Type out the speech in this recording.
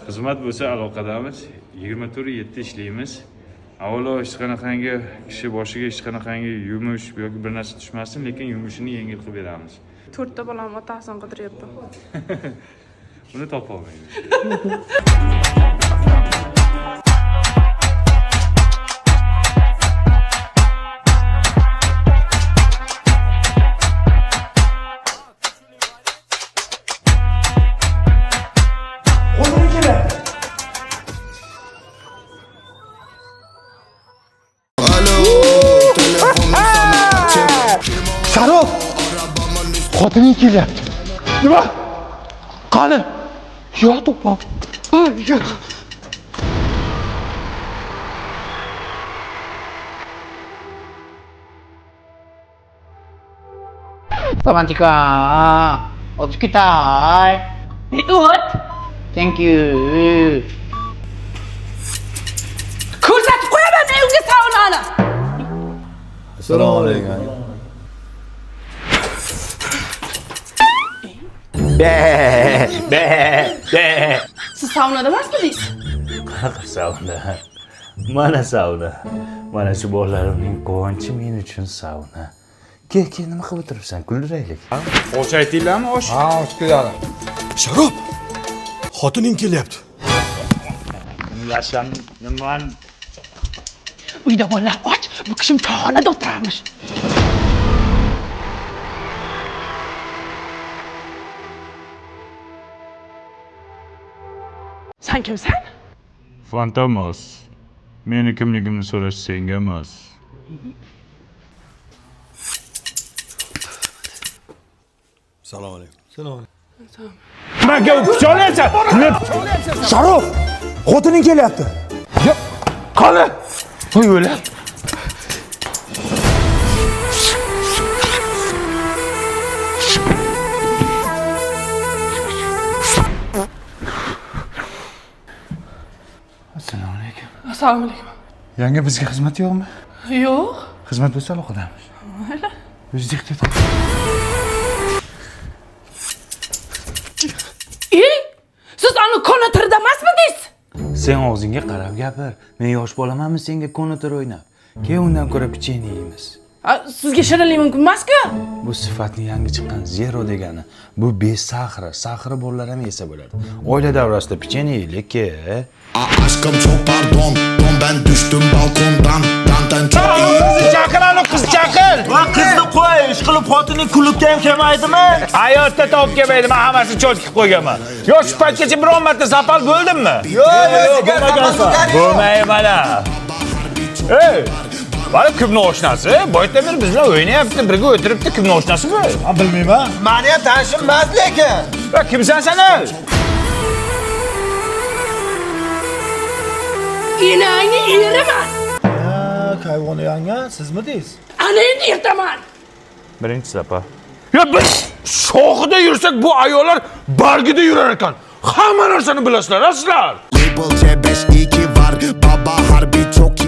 Xizmat bo'lsa aloqadamiz. 24/7 ishlaymiz. Avvalo hech qanaqangi kishi boshiga hech qanaqangi yumush yoki bir narsa tushmasin, lekin yumushini yengil qilib beramiz. 4 ta bolam otasini qidiryapti. Uni topa olmaymiz. Sharof! Xotining kelyapti. Nima? Qani? Yo'q to'pam. Romantika. Otuz kitay. What? Thank you. Ko'rsatib qo'yaman men unga saunani. Assalomu alaykum. Be. Siz saunada emasmidingiz? Qanaqa sauna? Mana sauna. Mana shu bolalarimning quvonchi men uchun sauna. Kel, nima qilib o'tiribsan? Kuldiraylik. Osh aytinglarmi, osh? Ha, osh keladi. Sharof! Xotining kelyapti. Yasham niman? Uyda bolalar och. Bu kishim choyxonada o'tirarmish. Sen kimsan? Fantomas. Meni kimligimni so'rash senga emas. Assalomu alaykum. Nimaga picholaysan? Sharof! Xotining kelyapti. Yo'q. Qani? Voy o'lar. Assalomu alaykum. Assalomu alaykum. Yangi bizga xizmat yo'qmi? Yo'q. Xizmat bo'lsa aloqadamiz. Mayli. O'zingiz ehtiyot Siz uni konatirda emasmidingiz? Sen og'zingga qarab gapir. Men yosh bolamanmi senga konator o'ynab? Keyin undan ko'ra pechenye yeymiz. Sizga shirinlik mumkin emas-ku? Bu sifatni yangi chiqqan zero degani. Bu besahri, sahri bolalar ham yesa bo'ladi. Oila davrasida pechenye yeylik-ki. Aşkım çok pardon, ben düştüm balkondan. Dandan çok iyi. Qiz chaqir. Va qizni qo'y, ish qilib xotining klubga ham kelmaydimi? Hayotda topib kelmaydi. Men hammasini cho'tkib qo'yganman. Yo shu paytgacha biron marta zapal bo'ldimmi? Yo'q, bo'lmayman. Ey, mana kimni oshnasi? Boydan beri biz bilan o'ynayapti, birga o'tiribdi. Kimni oshnasi bu? Men bilmayman. Meni ham tanishim emas lekin. Va kimsan sen? Inangni eriman. Kayvoni yanga, sizmidingiz? Ana endi ertaman. Birinchi sapa. Ya biz shoxida yursak bu ayollar bargida yurar ekan. Hamma narsani bilasizlar, aslar. Label C5 2 var, baba harbi çok iyi.